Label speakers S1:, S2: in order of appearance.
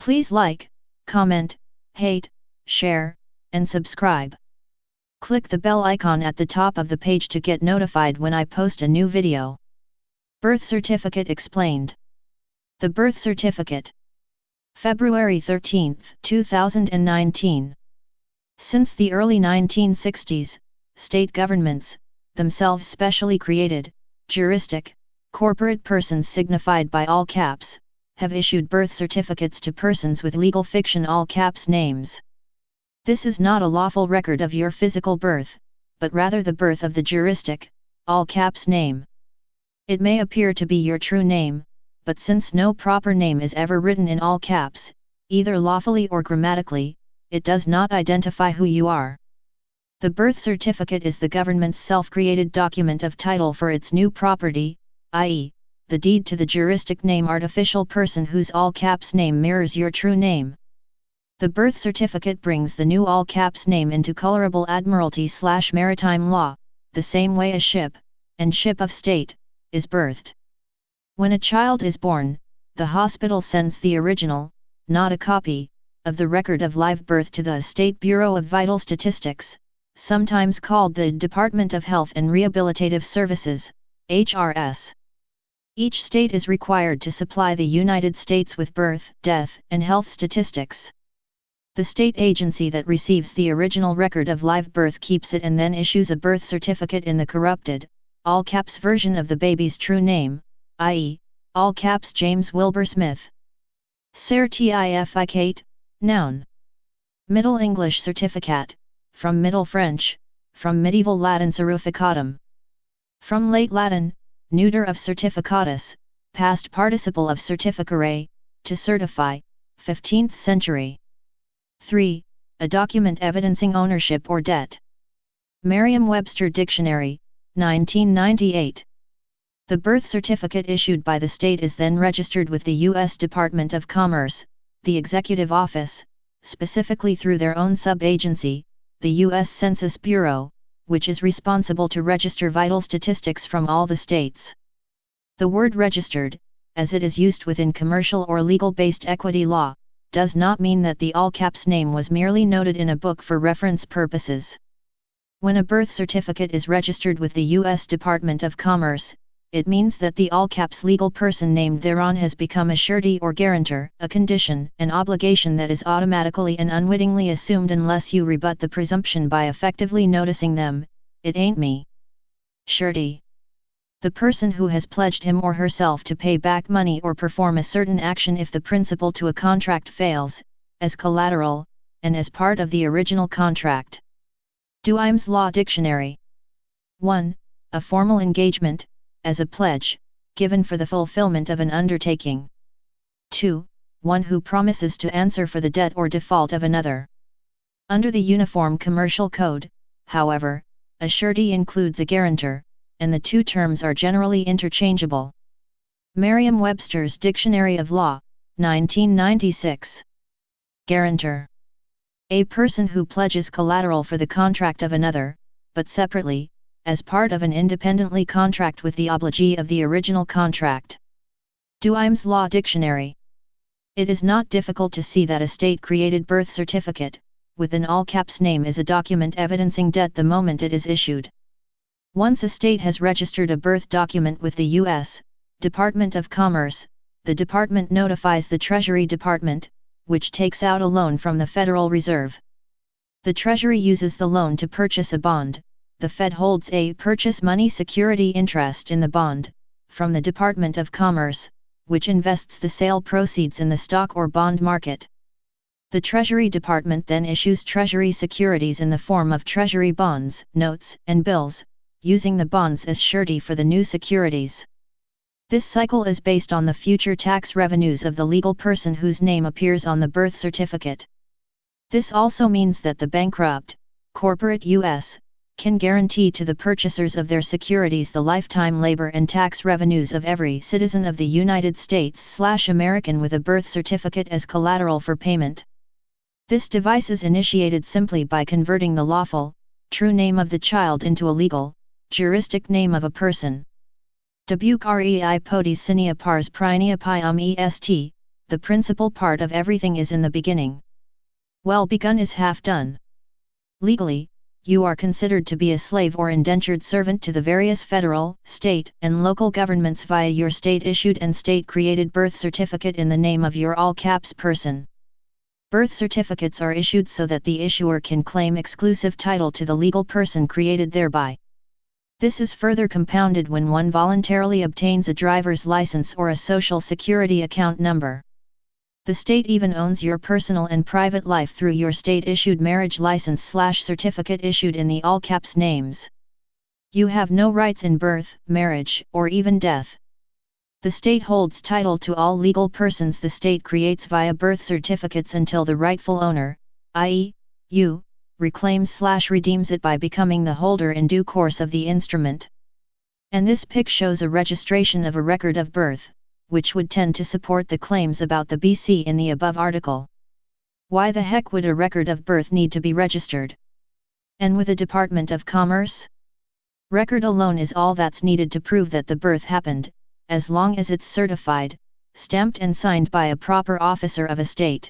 S1: Please like, comment, hate, share, and subscribe. Click the bell icon at the top of the page to get notified when I post a new video. Birth Certificate Explained. The Birth Certificate. February 13, 2019. Since the early 1960s, state governments, themselves specially created, juristic, corporate persons signified by all caps, have issued birth certificates to persons with legal fiction all caps names. This is not a lawful record of your physical birth, but rather the birth of the juristic, all caps name. It may appear to be your true name, but since no proper name is ever written in all caps, either lawfully or grammatically, it does not identify who you are. The birth certificate is the government's self-created document of title for its new property, i.e., the deed to the juristic name artificial person whose all caps name mirrors your true name. The birth certificate brings the new all caps name into colorable admiralty/maritime law, the same way a ship, and ship of state, is birthed. When a child is born, the hospital sends the original, not a copy, of the record of live birth to the State Bureau of Vital Statistics, sometimes called the Department of Health and Rehabilitative Services, HRS. Each state is required to supply the United States with birth, death, and health statistics. The state agency that receives the original record of live birth keeps it and then issues a birth certificate in the corrupted, all caps version of the baby's true name, i.e., all caps James Wilbur Smith. Certificate, noun. Middle English certificat, from Middle French, from Medieval Latin certificatum. From Late Latin, neuter of certificatus, past participle of certificare, to certify, 15th century. 3. A document evidencing ownership or debt. Merriam-Webster Dictionary, 1998. The birth certificate issued by the state is then registered with the U.S. Department of Commerce, the Executive Office, specifically through their own sub-agency, the U.S. Census Bureau, which is responsible to register vital statistics from all the states. The word registered, as it is used within commercial or legal-based equity law, does not mean that the all-caps name was merely noted in a book for reference purposes. When a birth certificate is registered with the U.S. Department of Commerce, it means that the all-caps legal person named thereon has become a surety or guarantor, a condition, an obligation that is automatically and unwittingly assumed unless you rebut the presumption by effectively noticing them, "It ain't me." Surety. The person who has pledged him or herself to pay back money or perform a certain action if the principal to a contract fails, as collateral, and as part of the original contract. Duimes Law Dictionary. 1. A formal engagement, as a pledge, given for the fulfillment of an undertaking. 2. One who promises to answer for the debt or default of another. Under the Uniform Commercial Code, however, a surety includes a guarantor, and the two terms are generally interchangeable. Merriam-Webster's Dictionary of Law, 1996. Guarantor. A person who pledges collateral for the contract of another, but separately, as part of an independently contract with the obligee of the original contract. Duimes Law Dictionary. It is not difficult to see that a state-created birth certificate, with an all-caps name is a document evidencing debt the moment it is issued. Once a state has registered a birth document with the U.S. Department of Commerce, the department notifies the Treasury Department, which takes out a loan from the Federal Reserve. The Treasury uses the loan to purchase a bond. The Fed holds a purchase money security interest in the bond, from the Department of Commerce, which invests the sale proceeds in the stock or bond market. The Treasury Department then issues Treasury securities in the form of Treasury bonds, notes, and bills, using the bonds as surety for the new securities. This cycle is based on the future tax revenues of the legal person whose name appears on the birth certificate. This also means that the bankrupt, corporate U.S., can guarantee to the purchasers of their securities the lifetime labor and tax revenues of every citizen of the United States/American with a birth certificate as collateral for payment. This device is initiated simply by converting the lawful, true name of the child into a legal, juristic name of a person. Debuk rei potis sinia pars prinia pium est, the principal part of everything is in the beginning. Well begun is half done. Legally, you are considered to be a slave or indentured servant to the various federal, state, and local governments via your state-issued and state-created birth certificate in the name of your all-caps person. Birth certificates are issued so that the issuer can claim exclusive title to the legal person created thereby. This is further compounded when one voluntarily obtains a driver's license or a social security account number. The state even owns your personal and private life through your state-issued marriage license/certificate issued in the all-caps names. You have no rights in birth, marriage, or even death. The state holds title to all legal persons the state creates via birth certificates until the rightful owner, i.e., you, reclaims/redeems it by becoming the holder in due course of the instrument. And this pic shows a registration of a record of birth, which would tend to support the claims about the BC in the above article. Why the heck would a record of birth need to be registered? And with the Department of Commerce? Record alone is all that's needed to prove that the birth happened, as long as it's certified, stamped and signed by a proper officer of a state.